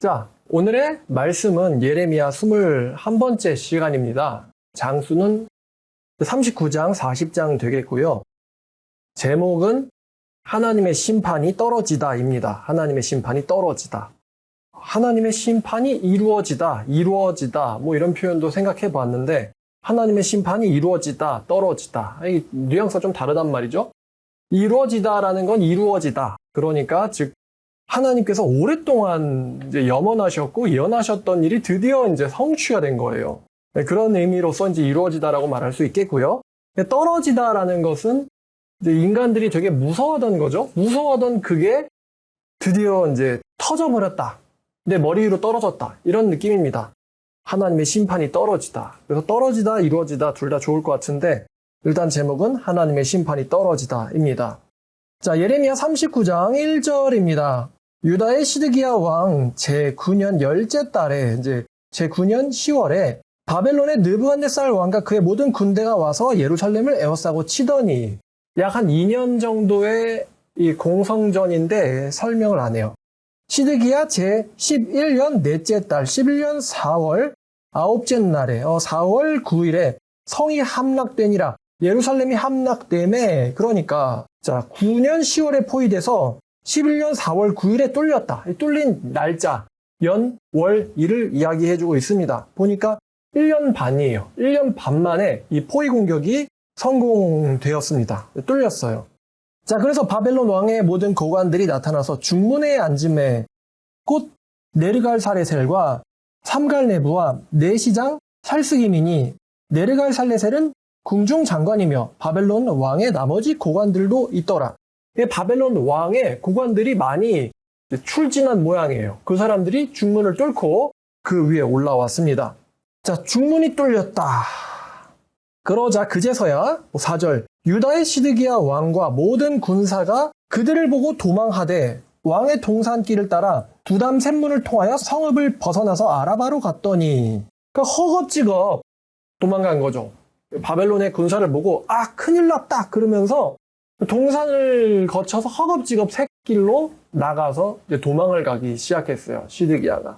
자, 오늘의 말씀은 예레미야 21번째 시간입니다. 장수는 39장, 40장 되겠고요. 제목은 하나님의 심판이 떨어지다입니다. 하나님의 심판이 떨어지다. 하나님의 심판이 이루어지다, 뭐 이런 표현도 생각해 봤는데 하나님의 심판이 이루어지다, 떨어지다. 이 뉘앙스가 좀 다르단 말이죠. 이루어지다라는 건 이루어지다. 그러니까 즉 하나님께서 오랫동안 이제 염원하셨고 예언하셨던 일이 드디어 이제 성취가 된 거예요. 그런 의미로서 이제 이루어지다라고 말할 수 있겠고요. 떨어지다라는 것은 이제 인간들이 되게 무서워하던 거죠. 무서워하던 그게 드디어 이제 터져버렸다. 내 머리 위로 떨어졌다. 이런 느낌입니다. 하나님의 심판이 떨어지다. 그래서 떨어지다, 이루어지다 둘 다 좋을 것 같은데 일단 제목은 하나님의 심판이 떨어지다입니다. 자, 예레미야 39장 1절입니다. 유다의 시드기야 왕 제9년 열째 달에 이제 제9년 10월에 바벨론의 느부갓네살 왕과 그의 모든 군대가 와서 예루살렘을 에워싸고 치더니 약 한 2년 정도의 이 공성전인데 설명을 안 해요. 시드기야 제11년 넷째 달 11년 4월 아홉째 날에 4월 9일에 성이 함락되니라. 예루살렘이 함락되매 그러니까 자 9년 10월에 포위돼서 11년 4월 9일에 뚫렸다. 뚫린 날짜, 연, 월, 일을 이야기해주고 있습니다. 보니까 1년 반이에요. 1년 반 만에 이 포위 공격이 성공되었습니다. 뚫렸어요. 자, 그래서 바벨론 왕의 모든 고관들이 나타나서 중문에 앉음에 곧 네르갈사레셀과 삼갈네부와 내시장 살스기민이 네르갈살레셀은 궁중 장관이며 바벨론 왕의 나머지 고관들도 있더라. 바벨론 왕의 고관들이 많이 출진한 모양이에요. 그 사람들이 중문을 뚫고 그 위에 올라왔습니다. 자, 중문이 뚫렸다. 그러자 그제서야 4절 유다의 시드기야 왕과 모든 군사가 그들을 보고 도망하되 왕의 동산길을 따라 두담 샘문을 통하여 성읍을 벗어나서 아라바로 갔더니 그러니까 허겁지겁 도망간 거죠. 바벨론의 군사를 보고 큰일 났다 그러면서 동산을 거쳐서 허겁지겁 샛길로 나가서 이제 도망을 가기 시작했어요. 시드기야가.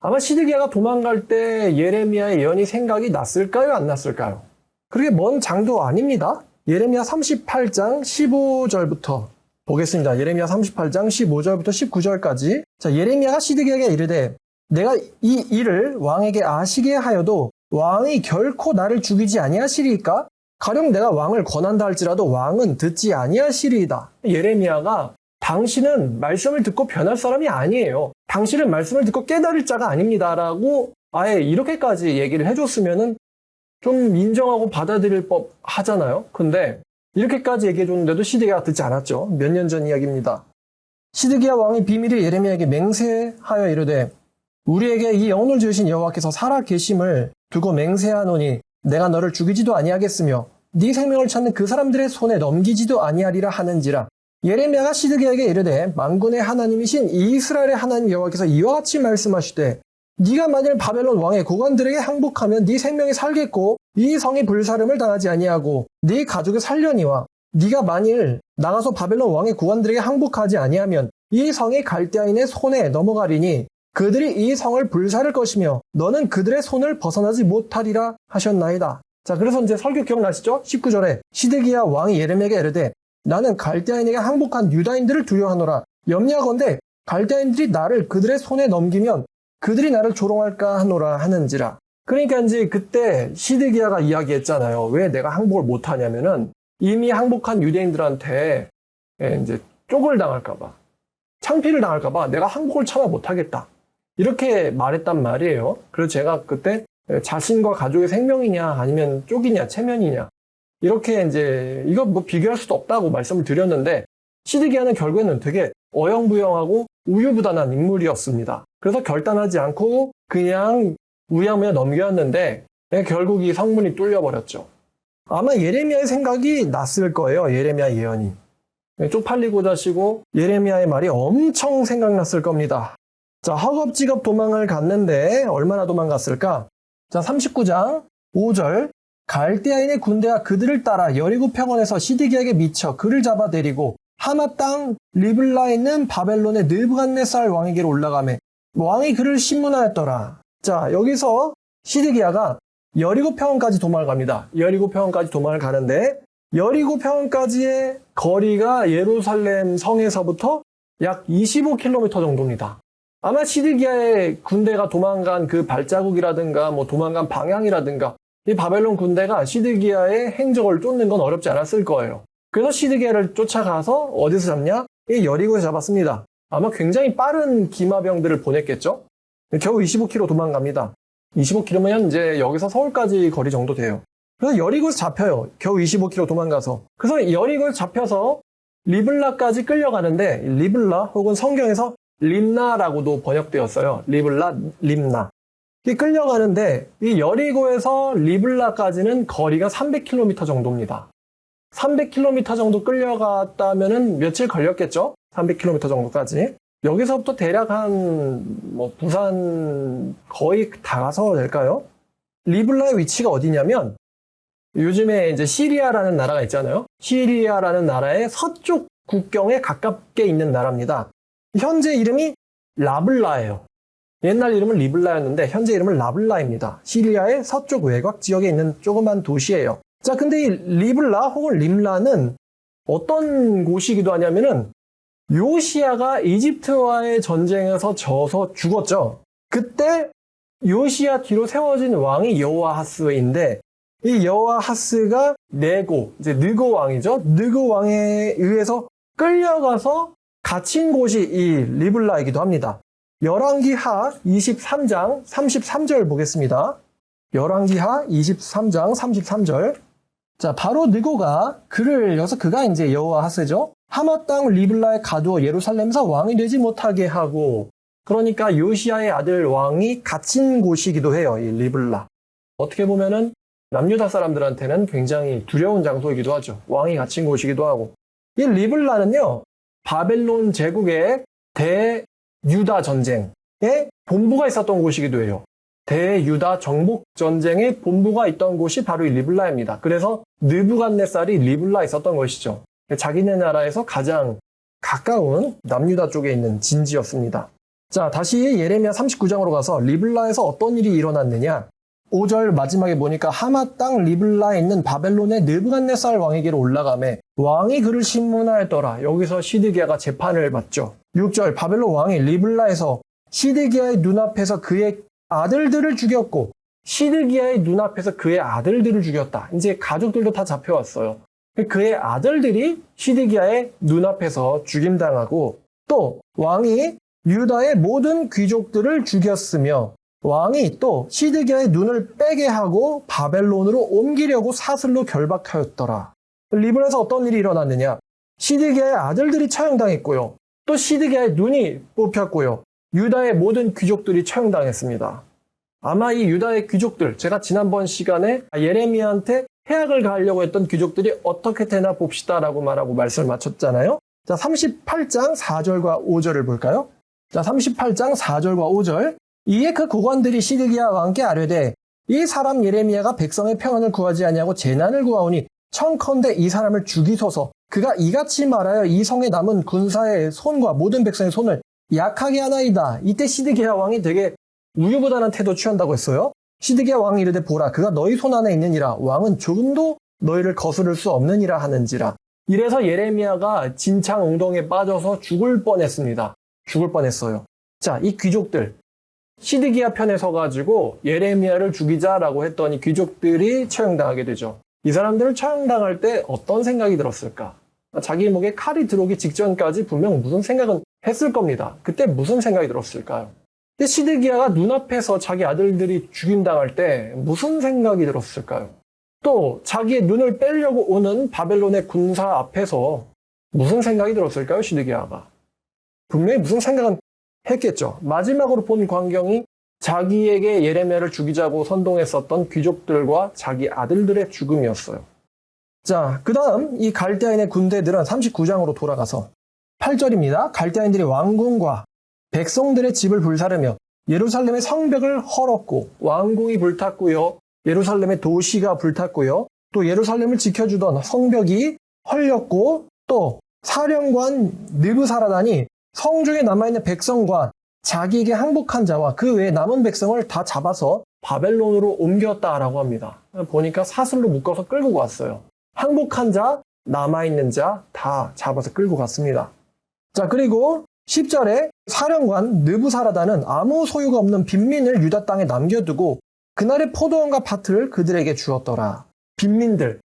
아마 시드기야가 도망갈 때 예레미야의 예언이 생각이 났을까요? 안 났을까요? 그렇게 먼 장도 아닙니다. 예레미야 38장 15절부터 보겠습니다. 예레미야 38장 15절부터 19절까지. 자, 예레미야가 시드기야에게 이르되 내가 이 일을 왕에게 아시게 하여도 왕이 결코 나를 죽이지 아니하시리이까? 가령 내가 왕을 권한다 할지라도 왕은 듣지 아니하시리이다. 예레미야가 당신은 말씀을 듣고 변할 사람이 아니에요. 당신은 말씀을 듣고 깨달을 자가 아닙니다라고 아예 이렇게까지 얘기를 해줬으면은 좀 인정하고 받아들일 법 하잖아요. 근데 이렇게까지 얘기해줬는데도 시드기야가 듣지 않았죠. 몇 년 전 이야기입니다. 시드기야 왕이 비밀을 예레미야에게 맹세하여 이르되 우리에게 이 영혼을 지으신 여호와께서 살아 계심을 두고 맹세하노니 내가 너를 죽이지도 아니하겠으며 네 생명을 찾는 그 사람들의 손에 넘기지도 아니하리라 하는지라. 예레미야가 시드기야에게 이르되 만군의 하나님이신 이스라엘의 하나님 여호와께서 이와 같이 말씀하시되 네가 만일 바벨론 왕의 고관들에게 항복하면 네 생명이 살겠고 이 성이 불사름을 당하지 아니하고 네 가족이 살려니와 네가 만일 나가서 바벨론 왕의 고관들에게 항복하지 아니하면 이 성이 갈대아인의 손에 넘어가리니 그들이 이 성을 불사를 것이며 너는 그들의 손을 벗어나지 못하리라 하셨나이다. 자, 그래서 이제 설교 기억나시죠? 19절에 시드기야 왕이 예레미야에게 이르되 나는 갈대아인에게 항복한 유다인들을 두려워하노라. 염려하건대 갈대아인들이 나를 그들의 손에 넘기면 그들이 나를 조롱할까 하노라 하는지라. 그러니까 이제 그때 시드기야가 이야기했잖아요. 왜 내가 항복을 못하냐면은 이미 항복한 유대인들한테 이제 쪽을 당할까봐, 창피를 당할까봐 내가 항복을 참아 못하겠다. 이렇게 말했단 말이에요. 그래서 제가 그때 자신과 가족의 생명이냐 아니면 쪽이냐 체면이냐 이렇게 이제 이거 뭐 비교할 수도 없다고 말씀을 드렸는데 시드기야는 결국에는 되게 어영부영하고 우유부단한 인물이었습니다. 그래서 결단하지 않고 그냥 우야무야 넘겼는데 결국 이 성문이 뚫려버렸죠. 아마 예레미야의 생각이 났을 거예요. 예레미야 예언이. 쪽팔리고 자시고 예레미야의 말이 엄청 생각났을 겁니다. 자, 허겁지겁 도망을 갔는데 얼마나 도망갔을까? 자, 39장 5절 갈대아인의 군대가 그들을 따라 여리고 평원에서 시드기야에게 미쳐 그를 잡아 데리고 하맛 땅 리블라에 있는 바벨론의 느부갓네살 왕에게로 올라가매 왕이 그를 신문하였더라. 자, 여기서 시드기야가 여리고평원까지 도망을 갑니다. 여리고평원까지 도망을 가는데 여리고평원까지의 거리가 예루살렘 성에서부터 약 25km 정도입니다. 아마 시드기야의 군대가 도망간 그 발자국이라든가 뭐 도망간 방향이라든가 이 바벨론 군대가 시드기야의 행적을 쫓는 건 어렵지 않았을 거예요. 그래서 시드기야를 쫓아가서 어디서 잡냐? 이 여리고에서 잡았습니다. 아마 굉장히 빠른 기마병들을 보냈겠죠? 겨우 25km 도망갑니다. 25km면 이제 여기서 서울까지 거리 정도 돼요. 그래서 여리고에서 잡혀요. 겨우 25km 도망가서. 그래서 여리고에서 잡혀서 리블라까지 끌려가는데 리블라 혹은 성경에서 림나라고도 번역되었어요. 리블라, 림나. 이 끌려가는데 이 여리고에서 리블라까지는 거리가 300km 정도입니다. 300km 정도 끌려갔다면은 며칠 걸렸겠죠? 300km 정도까지. 여기서부터 대략 부산 거의 다 가서 될까요? 리블라의 위치가 어디냐면 요즘에 이제 시리아라는 나라가 있잖아요. 시리아라는 나라의 서쪽 국경에 가깝게 있는 나라입니다. 현재 이름이 라블라예요. 옛날 이름은 리블라였는데 현재 이름은 라블라입니다. 시리아의 서쪽 외곽 지역에 있는 조그만 도시예요. 자, 근데 이 리블라 혹은 림라는 어떤 곳이기도 하냐면은 요시야가 이집트와의 전쟁에서 져서 죽었죠. 그때 요시야 뒤로 세워진 왕이 여호아하스인데 이 여호아하스가 네고, 이제 느고 왕이죠. 느고 왕에 의해서 끌려가서 갇힌 곳이 이 리블라이기도 합니다. 열왕기하 23장 33절 보겠습니다. 열왕기하 23장 33절. 자, 바로 느고가 여기서 그가 이제 여호아하스죠. 하마 땅 리블라에 가두어 예루살렘에서 왕이 되지 못하게 하고, 그러니까 요시야의 아들 왕이 갇힌 곳이기도 해요. 이 리블라. 어떻게 보면은 남유다 사람들한테는 굉장히 두려운 장소이기도 하죠. 왕이 갇힌 곳이기도 하고. 이 리블라는요, 바벨론 제국의 대유다 전쟁에 본부가 있었던 곳이기도 해요. 대유다 정복 전쟁의 본부가 있던 곳이 바로 이 리블라입니다. 그래서 느부갓네살이 리블라에 있었던 것이죠. 자기네 나라에서 가장 가까운 남유다 쪽에 있는 진지였습니다. 자, 다시 예레미야 39장으로 가서 리블라에서 어떤 일이 일어났느냐? 5절 마지막에 보니까 하마 땅 리블라에 있는 바벨론의 느부갓네살 왕에게로 올라가매 왕이 그를 신문하였더라. 여기서 시드기야가 재판을 받죠. 6절 바벨론 왕이 리블라에서 시드기야의 눈앞에서 그의 아들들을 죽였고 시드기야의 눈앞에서 그의 아들들을 죽였다. 이제 가족들도 다 잡혀왔어요. 그의 아들들이 시드기야의 눈앞에서 죽임당하고 또 왕이 유다의 모든 귀족들을 죽였으며 왕이 또 시드기야의 눈을 빼게 하고 바벨론으로 옮기려고 사슬로 결박하였더라. 리블라에서 어떤 일이 일어났느냐? 시드기야의 아들들이 처형당했고요. 또 시드기야의 눈이 뽑혔고요. 유다의 모든 귀족들이 처형당했습니다. 아마 이 유다의 귀족들, 제가 지난번 시간에 예레미야한테 해악을 가하려고 했던 귀족들이 어떻게 되나 봅시다라고 말하고 말씀을 마쳤잖아요. 자, 38장 4절과 5절을 볼까요? 자, 38장 4절과 5절. 이에 그 고관들이 시드기야 왕께 아뢰되 이 사람 예레미야가 백성의 평안을 구하지 아니하고 재난을 구하오니 청컨대 이 사람을 죽이소서. 그가 이같이 말하여 이 성에 남은 군사의 손과 모든 백성의 손을 약하게 하나이다. 이때 시드기야 왕이 되게 우유부단한 태도 취한다고 했어요. 시드기야 왕이 이르되 보라 그가 너희 손 안에 있느니라. 왕은 조금도 너희를 거스를 수 없느니라 하는지라. 이래서 예레미야가 진창 웅덩이에 빠져서 죽을 뻔했습니다. 죽을 뻔했어요. 자, 이 귀족들 시드기야 편에 서가지고 예레미야를 죽이자라고 했더니 귀족들이 처형당하게 되죠. 이 사람들을 처형당할 때 어떤 생각이 들었을까? 자기 목에 칼이 들어오기 직전까지 분명 무슨 생각은 했을 겁니다. 그때 무슨 생각이 들었을까요? 근데 시드기야가 눈앞에서 자기 아들들이 죽임당할 때 무슨 생각이 들었을까요? 또 자기의 눈을 빼려고 오는 바벨론의 군사 앞에서 무슨 생각이 들었을까요? 시드기야가. 분명히 무슨 생각은 했겠죠. 마지막으로 본 광경이 자기에게 예레미야를 죽이자고 선동했었던 귀족들과 자기 아들들의 죽음이었어요. 자, 그 다음 이 갈대아인의 군대들은 39장으로 돌아가서 8절입니다. 갈대아인들이 왕궁과 백성들의 집을 불사르며 예루살렘의 성벽을 헐었고 왕궁이 불탔고요. 예루살렘의 도시가 불탔고요. 또 예루살렘을 지켜주던 성벽이 헐렸고 또 사령관 느부사라단이 성중에 남아있는 백성과 자기에게 항복한 자와 그 외에 남은 백성을 다 잡아서 바벨론으로 옮겼다라고 합니다. 보니까 사슬로 묶어서 끌고 갔어요. 항복한 자, 남아있는 자 다 잡아서 끌고 갔습니다. 자, 그리고 10절에 사령관 느부사라단은 아무 소유가 없는 빈민을 유다 땅에 남겨두고 그날의 포도원과 밭을 그들에게 주었더라. 빈민들,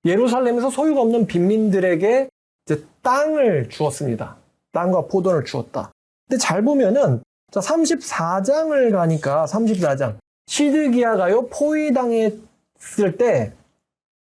예루살렘에서 소유가 없는 빈민들에게 이제 땅을 주었습니다. 땅과 포도원을 주었다. 근데 잘 보면은 자, 34장을 가니까 34장 시드기야가요 포위당했을 때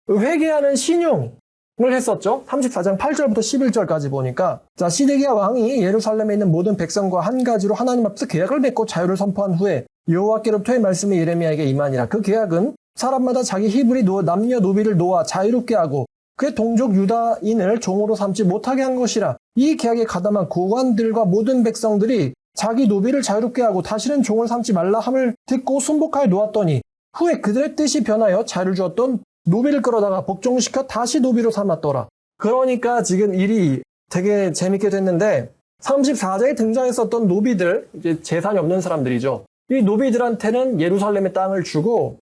회개하는 신용을 했었죠. 34장 8절부터 11절까지 보니까 자, 시드기야 왕이 예루살렘에 있는 모든 백성과 한 가지로 하나님 앞에서 계약을 맺고 자유를 선포한 후에 여호와께로부터의 말씀이 예레미야에게 임하니라. 그 계약은 사람마다 자기 히브리 남녀 노비를 놓아 자유롭게 하고 그의 동족 유다인을 종으로 삼지 못하게 한 것이라. 이 계약에 가담한 고관들과 모든 백성들이 자기 노비를 자유롭게 하고 다시는 종을 삼지 말라 함을 듣고 순복하여 놓았더니 후에 그들의 뜻이 변하여 자유를 주었던 노비를 끌어다가 복종시켜 다시 노비로 삼았더라. 그러니까 지금 일이 되게 재밌게 됐는데 34장에 등장했었던 노비들, 이제 재산이 없는 사람들이죠. 이 노비들한테는 예루살렘의 땅을 주고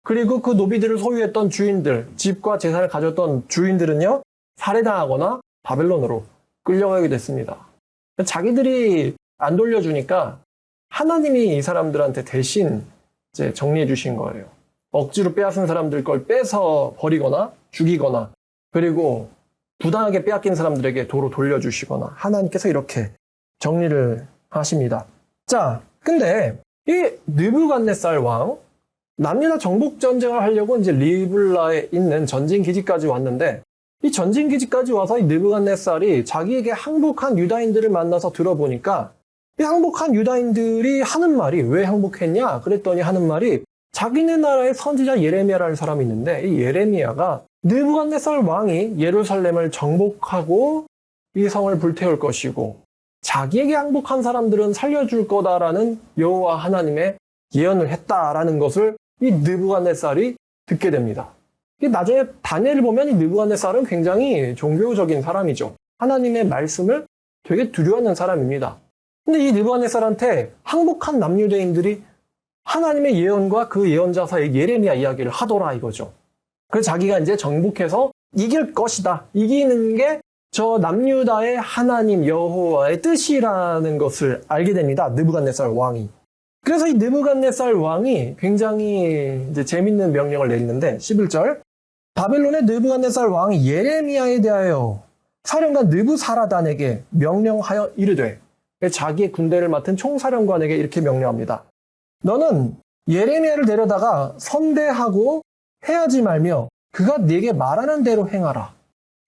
그리고 그 노비들을 소유했던 주인들, 집과 재산을 가졌던 주인들은요, 살해당하거나 바벨론으로 끌려가게 됐습니다. 자기들이 안 돌려주니까 하나님이 이 사람들한테 대신 이제 정리해 주신 거예요. 억지로 빼앗은 사람들 걸 빼서 버리거나 죽이거나 그리고 부당하게 빼앗긴 사람들에게 도로 돌려주시거나 하나님께서 이렇게 정리를 하십니다. 자, 근데 이 느부갓네살 왕 남유다 정복 전쟁을 하려고 이제 리블라에 있는 전진 기지까지 왔는데 이 전진 기지까지 와서 이 느부갓네살이 자기에게 항복한 유다인들을 만나서 들어보니까 이 항복한 유다인들이 하는 말이 왜 항복했냐? 그랬더니 하는 말이 자기네 나라의 선지자 예레미야라는 사람이 있는데 이 예레미야가 느부갓네살 왕이 예루살렘을 정복하고 이 성을 불태울 것이고 자기에게 항복한 사람들은 살려줄 거다라는 여호와 하나님의 예언을 했다라는 것을 이 느부갓네살이 듣게 됩니다. 나중에 다니엘을 보면 이 느부갓네살은 굉장히 종교적인 사람이죠. 하나님의 말씀을 되게 두려워하는 사람입니다. 근데 이 느부갓네살한테 항복한 남유대인들이 하나님의 예언과 그 예언자사의 예레미야 이야기를 하더라 이거죠. 그래서 자기가 이제 정복해서 이길 것이다. 이기는 게 저 남유다의 하나님 여호와의 뜻이라는 것을 알게 됩니다. 느부갓네살 왕이. 그래서 이 느부갓네살 왕이 굉장히 이제 재밌는 명령을 내리는데 11절 바벨론의 느부갓네살 왕이 예레미야에 대하여 사령관 느부사라단에게 명령하여 이르되 자기의 군대를 맡은 총사령관에게 이렇게 명령합니다. 너는 예레미야를 데려다가 선대하고 해하지 말며 그가 네게 말하는 대로 행하라.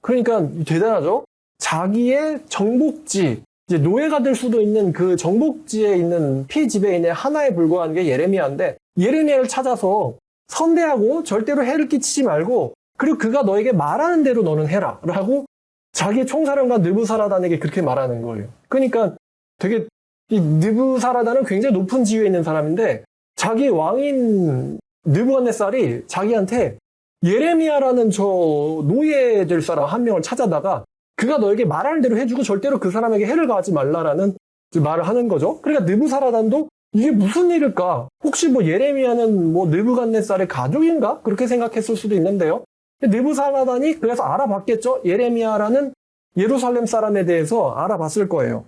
그러니까 대단하죠? 자기의 정복지, 이제 노예가 될 수도 있는 그 정복지에 있는 피지배인의 하나에 불과한 게 예레미야인데 예레미야를 찾아서 선대하고 절대로 해를 끼치지 말고 그리고 그가 너에게 말하는 대로 너는 해라 라고 자기의 총사령관 느부사라단에게 그렇게 말하는 거예요. 그러니까 되게 이 느부사라단은 굉장히 높은 지위에 있는 사람인데 자기 왕인 느부갓네살이 자기한테 예레미야라는 저 노예 될 사람 한 명을 찾아다가 그가 너에게 말하는 대로 해주고 절대로 그 사람에게 해를 가하지 말라라는 말을 하는 거죠. 그러니까 느부사라단도 이게 무슨 일일까? 혹시 뭐 예레미야는 뭐 느부갓네살의 가족인가? 그렇게 생각했을 수도 있는데요. 느부사라단이 그래서 알아봤겠죠. 예레미야라는 예루살렘 사람에 대해서 알아봤을 거예요.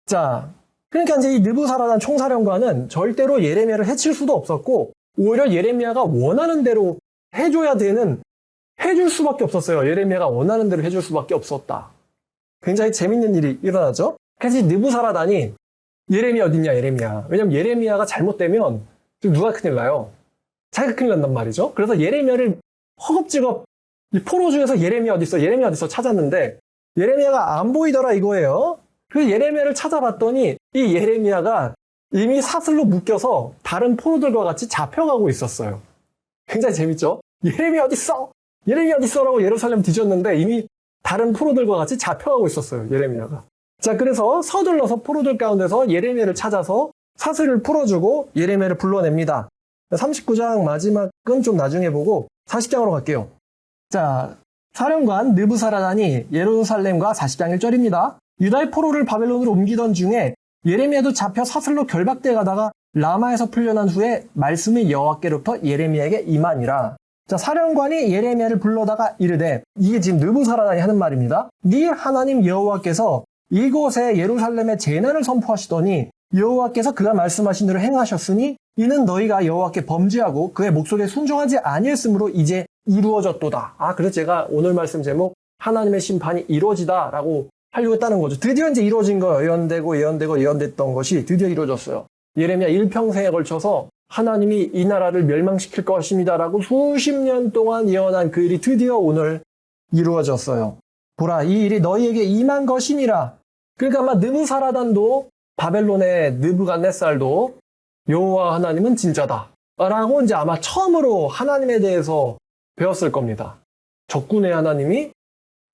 자, 그러니까 이제 이 느부사라단 총사령관은 절대로 예레미야를 해칠 수도 없었고 오히려 예레미야가 원하는 대로 해줄 수밖에 없었어요. 예레미야가 원하는 대로 해줄 수밖에 없었다. 굉장히 재밌는 일이 일어나죠. 그래서 느부사라단이 예레미야 어딨냐 예레미야. 왜냐면 예레미야가 잘못되면 누가 큰일 나요? 자기가 큰일 난단 말이죠. 그래서 예레미야를 허겁지겁 이 포로 중에서 예레미야 어딨어 예레미야 어딨어 찾았는데 예레미야가 안 보이더라 이거예요. 그래서 예레미야를 찾아봤더니 이 예레미야가 이미 사슬로 묶여서 다른 포로들과 같이 잡혀가고 있었어요. 굉장히 재밌죠? 예레미야 어딨어? 예레미야 어딨어? 라고 예루살렘 뒤졌는데 이미 다른 포로들과 같이 잡혀가고 있었어요. 예레미야가. 자, 그래서 서둘러서 포로들 가운데서 예레미야를 찾아서 사슬을 풀어주고 예레미야를 불러냅니다. 39장 마지막은 좀 나중에 보고 40장으로 갈게요. 자, 사령관 느부사라단이 예루살렘과 40장 1절입니다. 유다의 포로를 바벨론으로 옮기던 중에 예레미야도 잡혀 사슬로 결박돼 가다가 라마에서 풀려난 후에 말씀이 여호와께로부터 예레미야에게 임하니라. 자, 사령관이 예레미야를 불러다가 이르되, 이게 지금 느부사라단이 하는 말입니다. 네 하나님 여호와께서 이곳에 예루살렘에 재난을 선포하시더니 여호와께서 그가 말씀하신 대로 행하셨으니 이는 너희가 여호와께 범죄하고 그의 목소리에 순종하지 아니했으므로 이제 이루어졌도다. 그래서 제가 오늘 말씀 제목 하나님의 심판이 이루어지다라고 하려고 했다는 거죠. 드디어 이제 이루어진 거예요. 예언됐던 것이 드디어 이루어졌어요. 예레미야 일평생에 걸쳐서 하나님이 이 나라를 멸망시킬 것입니다라고 수십 년 동안 예언한 그 일이 드디어 오늘 이루어졌어요. 보라, 이 일이 너희에게 임한 것이니라. 그러니까 아마 느부사라단도 바벨론의 느부갓네살도 여호와 하나님은 진짜다 라고 이제 아마 처음으로 하나님에 대해서 배웠을 겁니다. 적군의 하나님이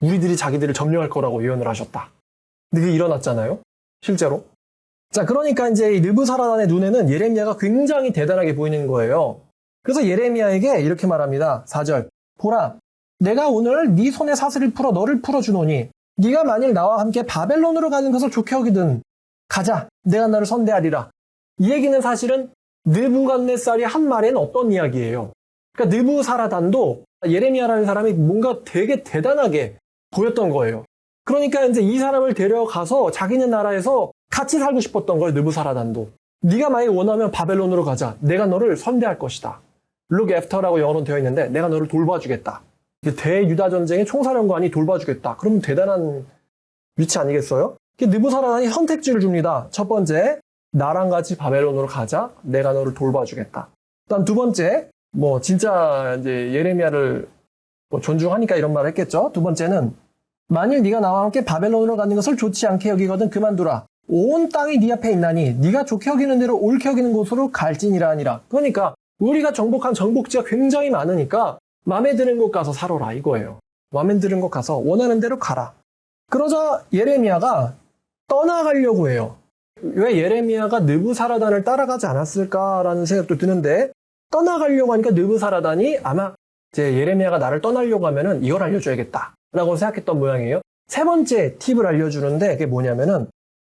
우리들이 자기들을 점령할 거라고 예언을 하셨다. 근데 그게 일어났잖아요. 실제로. 자, 그러니까 이제 이 느부사라단의 눈에는 예레미야가 굉장히 대단하게 보이는 거예요. 그래서 예레미야에게 이렇게 말합니다. 4절. 보라, 내가 오늘 네 손에 사슬을 풀어 너를 풀어주노니 네가 만일 나와 함께 바벨론으로 가는 것을 좋게 여기든 가자, 내가 너를 선대하리라. 이 얘기는 사실은 느부갓네살이 한 말에는 어떤 이야기예요? 그러니까 느부사라단도 예레미야라는 사람이 뭔가 되게 대단하게 보였던 거예요. 그러니까 이제 이 사람을 데려가서 자기네 나라에서 같이 살고 싶었던 거예요. 느부사라단도. 네가 만약 원하면 바벨론으로 가자. 내가 너를 선대할 것이다. Look after라고 영어로는 되어 있는데 내가 너를 돌봐주겠다. 대유다 전쟁의 총사령관이 돌봐주겠다. 그러면 대단한 위치 아니겠어요? 느부사라단이 선택지를 줍니다. 첫 번째, 나랑 같이 바벨론으로 가자. 내가 너를 돌봐주겠다. 그다음 두 번째, 진짜 이제 예레미야를 존중하니까 이런 말을 했겠죠. 두 번째는 만일 네가 나와 함께 바벨론으로 가는 것을 좋지 않게 여기거든 그만두라. 온 땅이 네 앞에 있나니 네가 좋게 여기는 대로 옳게 여기는 곳으로 갈지니라 하니라. 그러니까 우리가 정복한 정복지가 굉장히 많으니까 마음에 드는 곳 가서 살아라 이거예요. 마음에 드는 곳 가서 원하는 대로 가라. 그러자 예레미야가 떠나가려고 해요. 왜 예레미야가 느부사라단을 따라가지 않았을까라는 생각도 드는데 떠나가려고 하니까 느부사라단이 아마 이제 예레미야가 나를 떠나려고 하면은 이걸 알려줘야겠다라고 생각했던 모양이에요. 세 번째 팁을 알려주는데 그게 뭐냐면은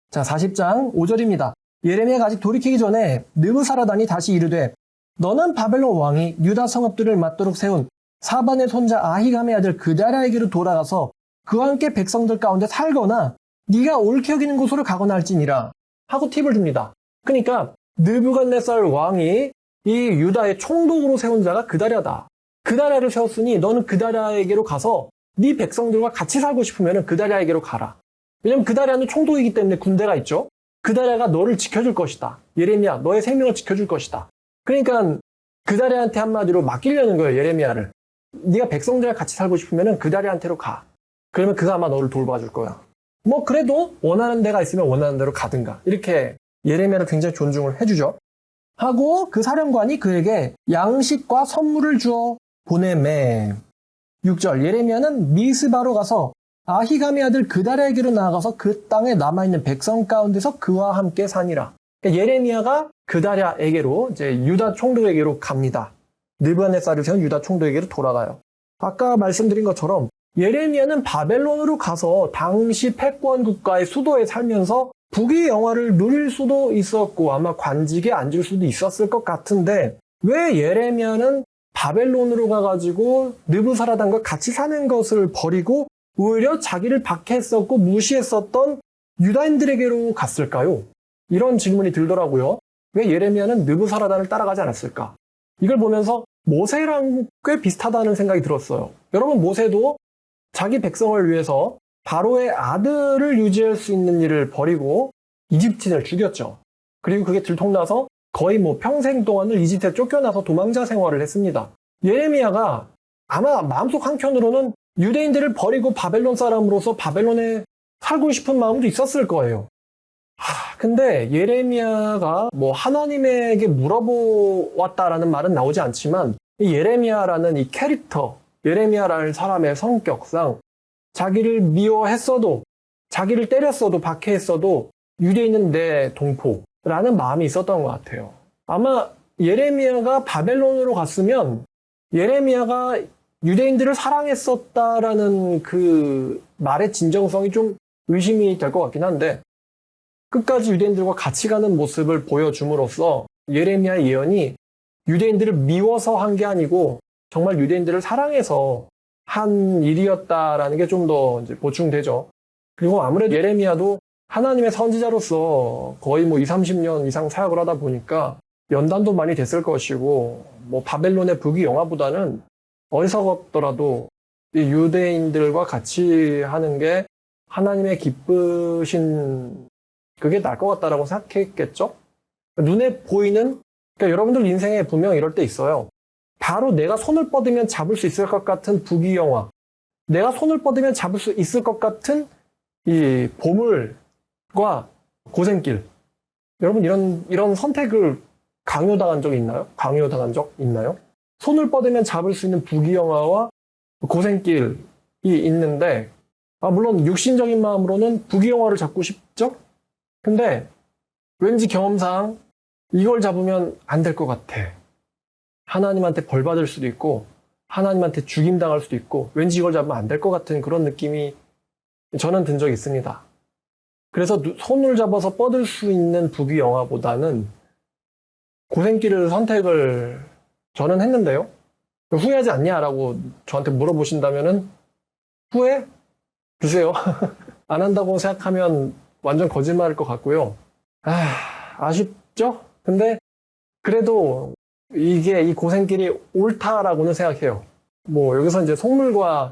자 40장 5절입니다. 예레미야가 아직 돌이키기 전에 느부사라단이 다시 이르되 너는 바벨론 왕이 유다 성읍들을 맞도록 세운 사반의 손자 아히감의 아들 그다랴에게로 돌아가서 그와 함께 백성들 가운데 살거나 네가 옳게 여기는 곳으로 가거나 할지니라 하고 팁을 줍니다. 그러니까 느부갓네살 왕이 이 유다의 총독으로 세운 자가 그다랴다. 그다랴를 세웠으니 너는 그다랴에게로 가서 네 백성들과 같이 살고 싶으면 그다랴에게로 가라. 왜냐면 그다랴는 총독이기 때문에 군대가 있죠. 그다랴가 너를 지켜줄 것이다. 예레미야, 너의 생명을 지켜줄 것이다. 그러니까 그다랴한테 한마디로 맡기려는 거예요. 예레미야를. 네가 백성들과 같이 살고 싶으면 그다랴한테로 가. 그러면 그가 아마 너를 돌봐줄 거야. 그래도 원하는 데가 있으면 원하는 대로 가든가. 이렇게 예레미야를 굉장히 존중을 해주죠. 하고 그 사령관이 그에게 양식과 선물을 주어 보내매. 6절 예레미야는 미스바로 가서 아히감의 아들 그다랴에게로 나아가서 그 땅에 남아있는 백성 가운데서 그와 함께 사니라. 그러니까 예레미야가 그다랴에게로 이제 유다 총독에게로 갑니다. 느부갓네살을 세운 유다 총독에게로 돌아가요. 아까 말씀드린 것처럼 예레미야는 바벨론으로 가서 당시 패권 국가의 수도에 살면서 북의 영화를 누릴 수도 있었고 아마 관직에 앉을 수도 있었을 것 같은데 왜 예레미야는 바벨론으로 가가지고 느부사라단과 같이 사는 것을 버리고 오히려 자기를 박해했었고 무시했었던 유다인들에게로 갔을까요? 이런 질문이 들더라고요. 왜 예레미야는 느부사라단을 따라가지 않았을까? 이걸 보면서 모세랑 꽤 비슷하다는 생각이 들었어요. 여러분 모세도 자기 백성을 위해서 바로의 아들을 유지할 수 있는 일을 버리고 이집트인을 죽였죠. 그리고 그게 들통나서 거의 평생 동안을 이집트에 쫓겨나서 도망자 생활을 했습니다. 예레미야가 아마 마음속 한켠으로는 유대인들을 버리고 바벨론 사람으로서 바벨론에 살고 싶은 마음도 있었을 거예요. 근데 예레미야가 하나님에게 물어보았다라는 말은 나오지 않지만 이 예레미야라는 이 캐릭터, 예레미야라는 사람의 성격상 자기를 미워했어도 자기를 때렸어도 박해했어도 유대인은 내 동포라는 마음이 있었던 것 같아요. 아마 예레미야가 바벨론으로 갔으면 예레미야가 유대인들을 사랑했었다라는 그 말의 진정성이 좀 의심이 될 것 같긴 한데 끝까지 유대인들과 같이 가는 모습을 보여줌으로써 예레미야의 예언이 유대인들을 미워서 한 게 아니고 정말 유대인들을 사랑해서 한 일이었다라는 게 좀 더 보충되죠. 그리고 아무래도 예레미야도 하나님의 선지자로서 거의 20, 30년 이상 사역을 하다 보니까 연단도 많이 됐을 것이고 바벨론의 부귀 영화보다는 어리석었더라도 이 유대인들과 같이 하는 게 하나님의 기쁘신 그게 나을 것 같다라고 생각했겠죠? 눈에 보이는 그러니까 여러분들 인생에 분명 이럴 때 있어요. 바로 내가 손을 뻗으면 잡을 수 있을 것 같은 부귀 영화, 내가 손을 뻗으면 잡을 수 있을 것 같은 이 보물과 고생길. 여러분 이런 선택을 강요당한 적이 있나요? 강요당한 적 있나요? 손을 뻗으면 잡을 수 있는 부귀 영화와 고생길이 있는데 물론 육신적인 마음으로는 부귀 영화를 잡고 싶죠? 근데 왠지 경험상 이걸 잡으면 안 될 것 같아. 하나님한테 벌 받을 수도 있고 하나님한테 죽임당할 수도 있고 왠지 이걸 잡으면 안 될 것 같은 그런 느낌이 저는 든 적이 있습니다. 그래서 손을 잡아서 뻗을 수 있는 부귀 영화보다는 고생길을 선택을 저는 했는데요. 후회하지 않냐라고 저한테 물어보신다면은 후회? 주세요. 안 한다고 생각하면 완전 거짓말일 것 같고요. 아쉽죠? 근데 그래도 이게 이 고생길이 옳다라고는 생각해요. 여기서 이제 속물과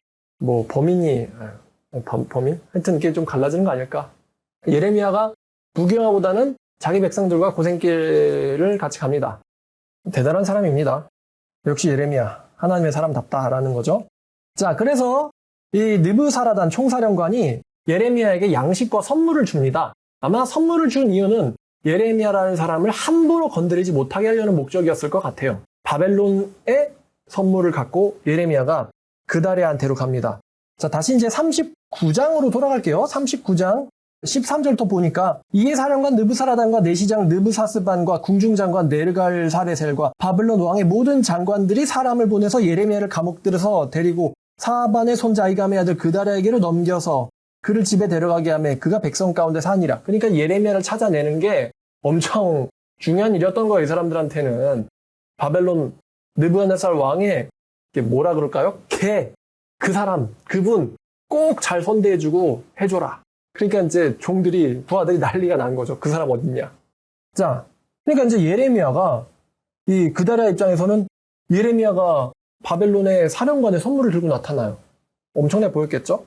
범인? 하여튼 이게 좀 갈라지는 거 아닐까? 예레미야가 부귀 영화보다는 자기 백성들과 고생길을 같이 갑니다. 대단한 사람입니다. 역시 예레미야, 하나님의 사람답다라는 거죠. 자, 그래서 이 느부사라단 총사령관이 예레미야에게 양식과 선물을 줍니다. 아마 선물을 준 이유는 예레미야라는 사람을 함부로 건드리지 못하게 하려는 목적이었을 것 같아요. 바벨론의 선물을 갖고 예레미야가 그다레한테로 갑니다. 자, 다시 이제 39장으로 돌아갈게요. 39장 13절부터 보니까 이에 사령관 느부사라단과 내시장 느부사스반과 궁중장관 네르갈사레셀과 바벨론 왕의 모든 장관들이 사람을 보내서 예레미야를 감옥들에서 데리고 사반의 손자 아이감의 아들 그다레에게로 넘겨서 그를 집에 데려가게 하며 그가 백성 가운데 사니라. 그러니까 예레미야를 찾아내는 게 엄청 중요한 일이었던 거예요. 이 사람들한테는. 바벨론 느부갓네살 왕의 뭐라 그럴까요? 그 사람, 그분 꼭 잘 선대해주고 해줘라. 그러니까 이제 종들이, 부하들이 난리가 난 거죠. 그 사람 어딨냐. 자, 그러니까 이제 예레미야가 이 그다랴 입장에서는 예레미야가 바벨론의 사령관의 선물을 들고 나타나요. 엄청나게 보였겠죠?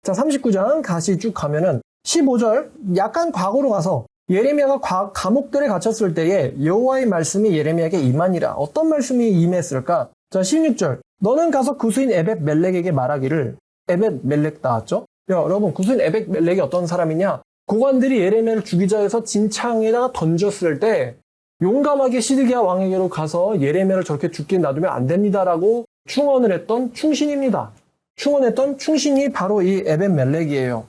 자, 39장 다시 쭉 가면은 15절 약간 과거로 가서 예레미야가 감옥들에 갇혔을 때에 여호와의 말씀이 예레미야에게 임하니라. 어떤 말씀이 임했을까? 자, 16절 너는 가서 구수인 에벳 멜렉에게 말하기를. 에벳 멜렉 나왔죠? 여러분, 구수인 에벳 멜렉이 어떤 사람이냐? 고관들이 예레미야를 죽이자 해서 진창에다가 던졌을 때 용감하게 시드기야 왕에게로 가서 예레미야를 저렇게 죽게 놔두면 안 됩니다라고 충언을 했던 충신입니다. 충언했던 충신이 바로 이 에벳 멜렉이에요.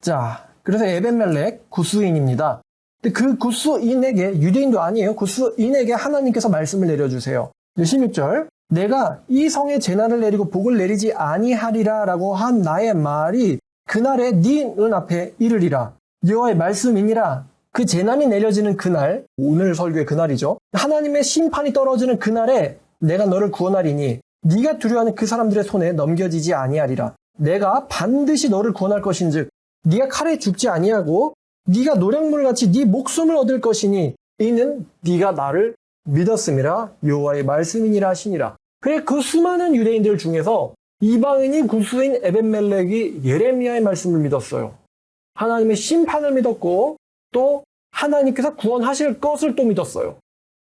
자, 그래서 에벳 멜렉 구스인입니다. 근데 그 구스인에게, 유대인도 아니에요. 구스인에게 하나님께서 말씀을 내려주세요. 16절 내가 이 성에 재난을 내리고 복을 내리지 아니하리라 라고 한 나의 말이 그날에 네 눈 앞에 이르리라. 여호와의 말씀이니라. 그 재난이 내려지는 그날, 오늘 설교의 그날이죠. 하나님의 심판이 떨어지는 그날에 내가 너를 구원하리니 네가 두려워하는 그 사람들의 손에 넘겨지지 아니하리라. 내가 반드시 너를 구원할 것인즉 네가 칼에 죽지 아니하고 네가 노략물같이 네 목숨을 얻을 것이니 이는 네가 나를 믿었음이라. 여호와의 말씀이니라 하시니라. 그래, 그 수많은 유대인들 중에서 이방인인 구스인 에벳멜렉이 예레미야의 말씀을 믿었어요. 하나님의 심판을 믿었고 또 하나님께서 구원하실 것을 또 믿었어요.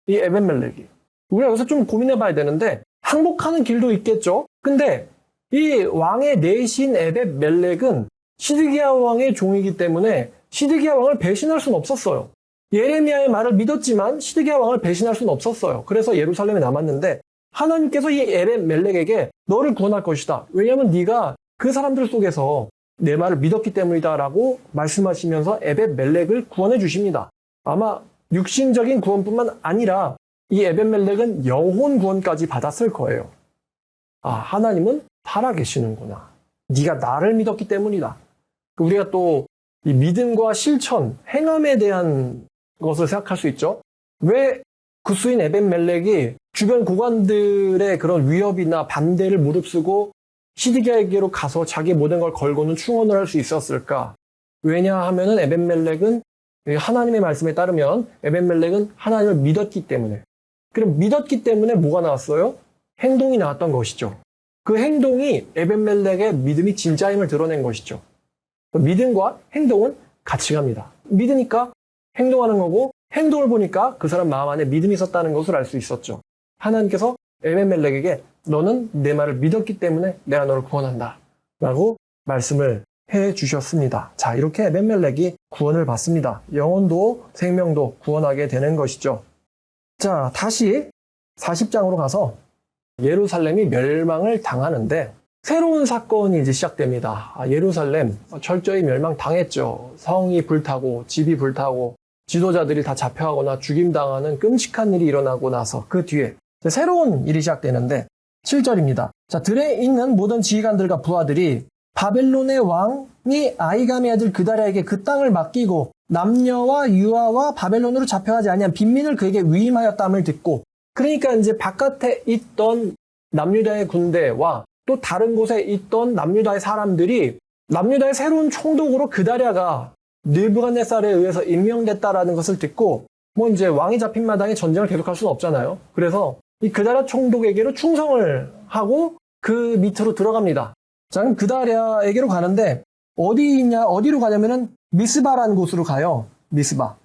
이 에벳멜렉이. 우리가 여기서 좀 고민해 봐야 되는데 항복하는 길도 있겠죠. 근데 이 왕의 내신 에벳멜렉은 시드기야 왕의 종이기 때문에 시드기야 왕을 배신할 수는 없었어요. 예레미야의 말을 믿었지만 시드기야 왕을 배신할 수는 없었어요. 그래서 예루살렘에 남았는데 하나님께서 이 에벳멜렉에게 너를 구원할 것이다. 왜냐하면 네가 그 사람들 속에서 내 말을 믿었기 때문이다 라고 말씀하시면서 에벳멜렉을 구원해 주십니다. 아마 육신적인 구원뿐만 아니라 이 에벳멜렉은 영혼 구원까지 받았을 거예요. 아, 하나님은 살아계시는구나. 네가 나를 믿었기 때문이다. 우리가 또 이 믿음과 실천, 행함에 대한 것을 생각할 수 있죠. 왜 구스인 에벤멜렉이 주변 고관들의 그런 위협이나 반대를 무릅쓰고 시드기야에게로 가서 자기 모든 걸 걸고는 충원을 할 수 있었을까? 왜냐하면은 에벤멜렉은 하나님의 말씀에 따르면 에벤멜렉은 하나님을 믿었기 때문에. 그럼 믿었기 때문에 뭐가 나왔어요? 행동이 나왔던 것이죠. 그 행동이 에벤멜렉의 믿음이 진짜임을 드러낸 것이죠. 믿음과 행동은 같이 갑니다. 믿으니까 행동하는 거고 행동을 보니까 그 사람 마음 안에 믿음이 있었다는 것을 알 수 있었죠. 하나님께서 에벤멜렉에게 너는 내 말을 믿었기 때문에 내가 너를 구원한다 라고 말씀을 해 주셨습니다. 자, 이렇게 에벤멜렉이 구원을 받습니다. 영혼도 생명도 구원하게 되는 것이죠. 자, 다시 40장으로 가서 예루살렘이 멸망을 당하는데 새로운 사건이 이제 시작됩니다. 예루살렘 철저히 멸망당했죠. 성이 불타고 집이 불타고 지도자들이 다 잡혀가거나 죽임당하는 끔찍한 일이 일어나고 나서 그 뒤에 새로운 일이 시작되는데 7절입니다. 자, 들에 있는 모든 지휘관들과 부하들이 바벨론의 왕이 아히감의 아들 그다랴에게 그 땅을 맡기고 남녀와 유아와 바벨론으로 잡혀가지 아니한 빈민을 그에게 위임하였다함을 듣고, 그러니까 이제 바깥에 있던 남유다의 군대와 또 다른 곳에 있던 남유다의 사람들이 남유다의 새로운 총독으로 그다랴가 느부갓네살에 의해서 임명됐다라는 것을 듣고, 뭐 이제 왕이 잡힌 마당에 전쟁을 계속할 수는 없잖아요. 그래서 이 그다랴 총독에게로 충성을 하고 그 밑으로 들어갑니다. 자, 그럼 그다랴에게로 가는데 어디로 가냐면은 미스바라는 곳으로 가요. 미스바.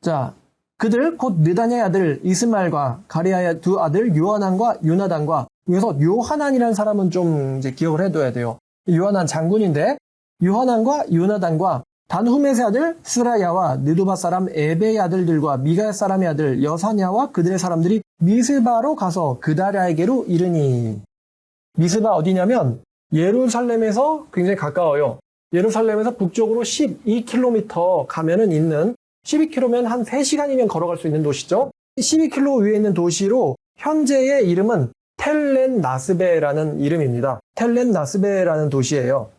자, 그들 곧 느다냐의 아들 이스마엘과 가레야의 두 아들 요하난과 요나단과, 여기서 요하난이라는 사람은 좀 이제 기억을 해둬야 돼요. 요하난 장군인데 요하난과 요나단과 단후메스의 아들 스라야와 느도바 사람 에베의 아들들과 미가야 사람의 아들 여사냐와 그들의 사람들이 미스바로 가서 그다랴에게로 이르니. 미스바 어디냐면 예루살렘에서 굉장히 가까워요. 예루살렘에서 북쪽으로 12km 가면은 있는, 12km면 한 3시간이면 걸어갈 수 있는 도시죠. 12km 위에 있는 도시로 현재의 이름은 텔렌나스베라는 이름입니다. 텔렌나스베라는 도시예요.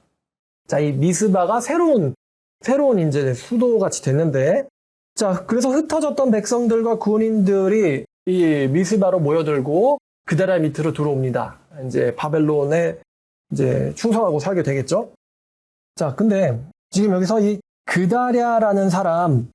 자, 이 미스바가 새로운 이제 수도같이 됐는데, 자, 그래서 흩어졌던 백성들과 군인들이 이 미스바로 모여들고 그다랴 밑으로 들어옵니다. 이제 바벨론에 이제 충성하고 살게 되겠죠. 자, 근데 지금 여기서 이 그다랴라는 사람이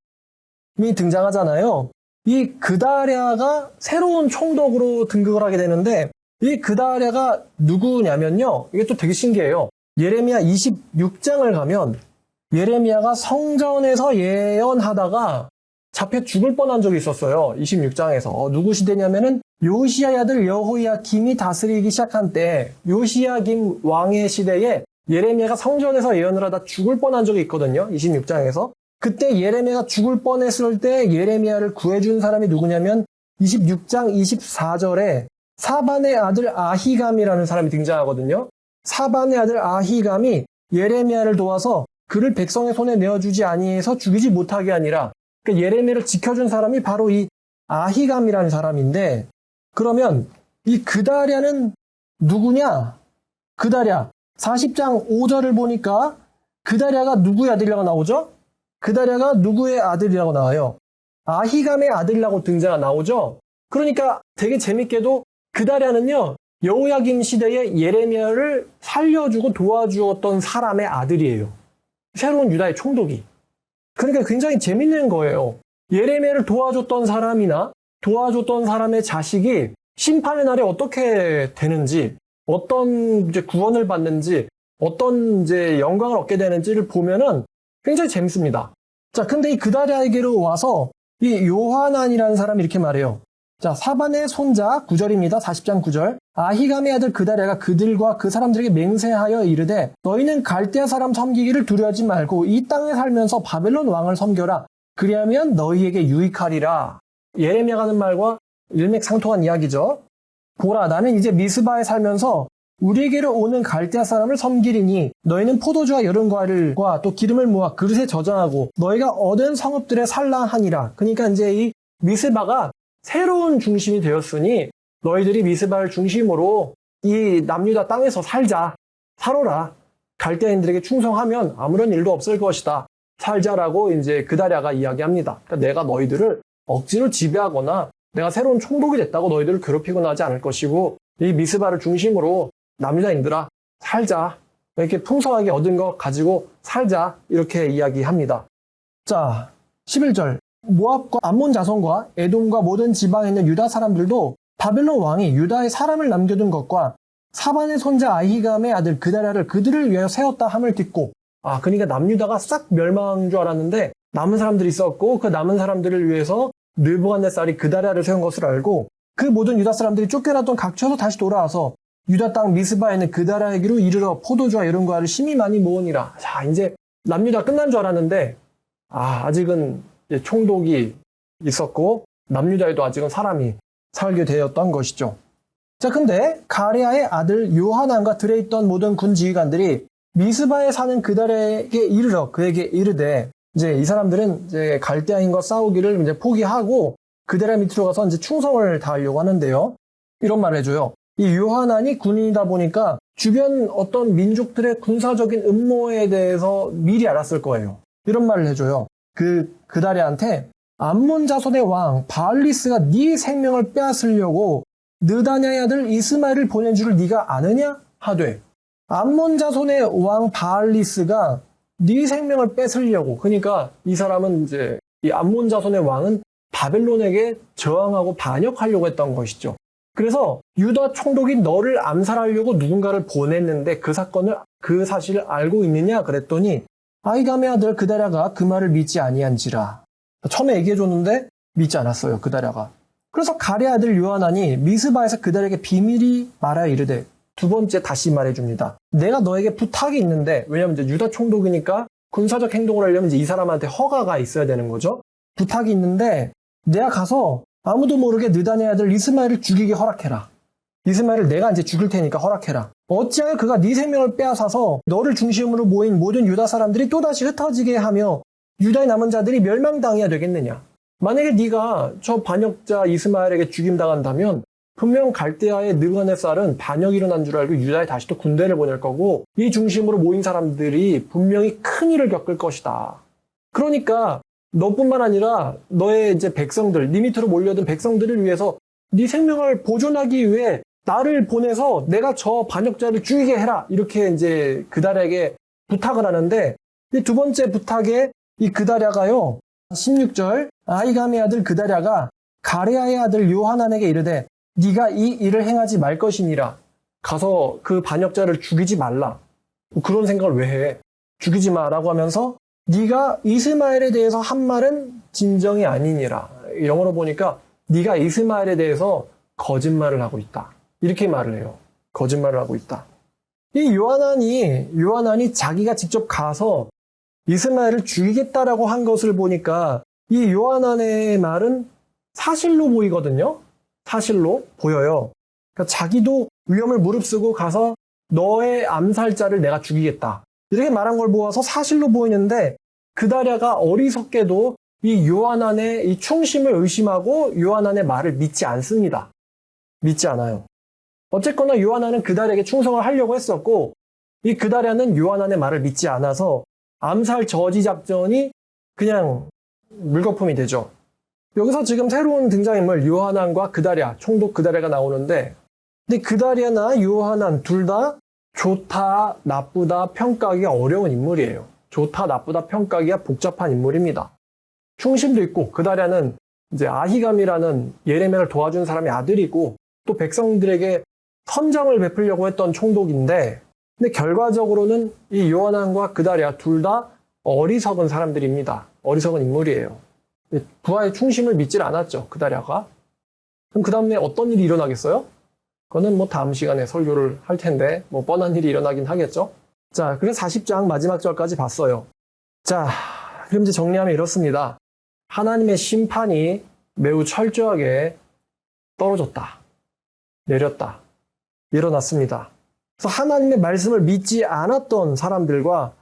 등장하잖아요. 이 그다랴가 새로운 총독으로 등극을 하게 되는데, 이 그다랴가 누구냐면요, 이게 또 되게 신기해요. 예레미야 26장을 가면 예레미야가 성전에서 예언하다가 잡혀 죽을 뻔한 적이 있었어요. 26장에서. 누구 시대냐면은 요시야의 아들 여호야김이 다스리기 시작한 때, 요시야김 왕의 시대에 예레미야가 성전에서 예언을 하다 죽을 뻔한 적이 있거든요. 26장에서. 그때 예레미야가 죽을 뻔했을 때 예레미야를 구해준 사람이 누구냐면 26장 24절에 사반의 아들 아히감이라는 사람이 등장하거든요. 사반의 아들 아히감이 예레미야를 도와서 그를 백성의 손에 내어주지 아니해서 죽이지 못하게 하니라. 그러니까 예레미야를 지켜준 사람이 바로 이 아히감이라는 사람인데, 그러면 이 그다랴는 누구냐? 그다랴 40장 5절을 보니까 그다랴가 누구의 아들이라고 나오죠? 그다랴가 누구의 아들이라고 나와요? 아히감의 아들이라고 등장가 나오죠? 그러니까 되게 재밌게도 그다랴는요, 여호야김 시대에 예레미야를 살려주고 도와주었던 사람의 아들이에요. 새로운 유다의 총독이. 그러니까 굉장히 재밌는 거예요. 예레미야를 도와줬던 사람이나 도와줬던 사람의 자식이 심판의 날에 어떻게 되는지, 어떤 이제 구원을 받는지, 어떤 이제 영광을 얻게 되는지를 보면은 굉장히 재밌습니다. 자, 근데 이 그다랴에게로 와서 이 요하난이라는 사람이 이렇게 말해요. 자, 사반의 손자 9절입니다. 40장 9절. 아히감의 아들 그다랴가 그들과 그 사람들에게 맹세하여 이르되 너희는 갈대아 사람 섬기기를 두려워하지 말고 이 땅에 살면서 바벨론 왕을 섬겨라. 그리하면 너희에게 유익하리라. 예레미야가 하는 말과 일맥상통한 이야기죠. 보라, 나는 이제 미스바에 살면서 우리에게로 오는 갈대아 사람을 섬기리니 너희는 포도주와 여름과일과 또 기름을 모아 그릇에 저장하고 너희가 얻은 성읍들에 살라하니라. 그러니까 이제 이 미스바가 새로운 중심이 되었으니 너희들이 미스바를 중심으로 이 남유다 땅에서 살자. 살아라. 갈대아인들에게 충성하면 아무런 일도 없을 것이다. 살자라고 이제 그다랴가 이야기합니다. 그러니까 내가 너희들을 억지로 지배하거나 내가 새로운 총독이 됐다고 너희들을 괴롭히거나 하지 않을 것이고 이 미스바를 중심으로 남유다인들아 살자. 이렇게 풍성하게 얻은 거 가지고 살자. 이렇게 이야기합니다. 자, 11절. 모압과 암몬 자손과 에돔과 모든 지방에 있는 유다 사람들도 바벨론 왕이 유다에 사람을 남겨둔 것과 사반의 손자 아히감의 아들 그다랴를 그들을 위하여 세웠다 함을 듣고 그러니까 남유다가 싹 멸망한 줄 알았는데 남은 사람들이 있었고 그 남은 사람들을 위해서 느부갓네살이 그다랴를 세운 것을 알고 그 모든 유다 사람들이 쫓겨났던 각처에서 다시 돌아와서 유다 땅 미스바에 있는 그다랴에게로 이르러 포도주와 이런 과를 심히 많이 모으니라. 자, 이제 남유다 끝난 줄 알았는데 아직은 총독이 있었고 남유다에도 아직은 사람이 살게 되었던 것이죠. 자, 근데 가레아의 아들 요하난과 들에 있던 모든 군 지휘관들이 미스바에 사는 그다랴에게 이르러 그에게 이르되 이제 이 사람들은 이제 갈대아인과 싸우기를 이제 포기하고 그다랴 밑으로 가서 이제 충성을 다하려고 하는데요. 이런 말을 해줘요. 이 요하난이 군인이다 보니까 주변 어떤 민족들의 군사적인 음모에 대해서 미리 알았을 거예요. 이런 말을 해줘요. 그다랴한테 암몬 자손의 왕 바알리스가 네 생명을 빼앗으려고 느다냐의 아들 이스마엘을 보낸 줄을 네가 아느냐? 하되 암몬 자손의 왕 바알리스가 네 생명을 뺏으려고. 그러니까 이 사람은 이제 이 암몬 자손의 왕은 바벨론에게 저항하고 반역하려고 했던 것이죠. 그래서 유다 총독이 너를 암살하려고 누군가를 보냈는데 그 사실을 알고 있느냐? 그랬더니 아히감의 아들 그다랴가 그 말을 믿지 아니한지라. 처음에 얘기해줬는데 믿지 않았어요. 그다랴가. 그래서 가레 아들 요하난이 미스바에서 그다랴에게 비밀이 말하여 이르되 두 번째 다시 말해줍니다. 내가 너에게 부탁이 있는데 왜냐하면 이제 유다 총독이니까 군사적 행동을 하려면 이제 이 사람한테 허가가 있어야 되는 거죠. 부탁이 있는데 내가 가서 아무도 모르게 느다냐의 아들 이스마엘을 죽이게 허락해라. 이스마엘을 내가 이제 죽일 테니까 허락해라. 어찌하여 그가 네 생명을 빼앗아서 너를 중심으로 모인 모든 유다 사람들이 또다시 흩어지게 하며 유다의 남은 자들이 멸망당해야 되겠느냐. 만약에 네가 저 반역자 이스마엘에게 죽임당한다면 분명 갈대아의 느부갓네살은 반역이 일어난 줄 알고 유다에 다시 또 군대를 보낼 거고 이 중심으로 모인 사람들이 분명히 큰 일을 겪을 것이다. 그러니까 너뿐만 아니라 너의 이제 백성들, 네 밑으로 몰려든 백성들을 위해서 네 생명을 보존하기 위해 나를 보내서 내가 저 반역자를 죽이게 해라. 이렇게 이제 그다랴에게 부탁을 하는데 이 두 번째 부탁에 이 그다랴가요. 16절 아히감의 아들 그다랴가 가레아의 아들 요하난에게 이르되 네가 이 일을 행하지 말 것이니라. 가서 그 반역자를 죽이지 말라. 그런 생각을 왜 해? 죽이지 마라고 하면서 네가 이스마엘에 대해서 한 말은 진정이 아니니라. 영어로 보니까 네가 이스마엘에 대해서 거짓말을 하고 있다. 이렇게 말을 해요. 거짓말을 하고 있다. 이 요하난이 자기가 직접 가서 이스마엘을 죽이겠다라고 한 것을 보니까 이 요하난의 말은 사실로 보이거든요. 사실로 보여요. 그러니까 자기도 위험을 무릅쓰고 가서 너의 암살자를 내가 죽이겠다. 이렇게 말한 걸 보아서 사실로 보이는데 그다랴가 어리석게도 이 요하난의 이 충심을 의심하고 요하난의 말을 믿지 않습니다. 믿지 않아요. 어쨌거나 요하난은 그다랴에게 충성을 하려고 했었고 이 그다랴는 요하난의 말을 믿지 않아서 암살 저지 작전이 그냥 물거품이 되죠. 여기서 지금 새로운 등장인물 요하난과 그다랴, 총독 그다랴가 나오는데 근데 그다랴나 요하난 둘 다 좋다, 나쁘다 평가하기가 어려운 인물이에요. 좋다, 나쁘다 평가하기가 복잡한 인물입니다. 충심도 있고 그다랴는 이제 아히감이라는 예레미야를 도와준 사람의 아들이고 또 백성들에게 선정을 베풀려고 했던 총독인데 근데 결과적으로는 이 요하난과 그다랴 둘 다 어리석은 사람들입니다. 어리석은 인물이에요. 부하의 충심을 믿질 않았죠. 그다랴가. 그럼 그 다음에 어떤 일이 일어나겠어요? 그거는 뭐 다음 시간에 설교를 할 텐데 뭐 뻔한 일이 일어나긴 하겠죠. 자, 그래서 40장 마지막 절까지 봤어요. 자, 그럼 이제 정리하면 이렇습니다. 하나님의 심판이 매우 철저하게 떨어졌다. 내렸다. 일어났습니다. 그래서 하나님의 말씀을 믿지 않았던 사람들과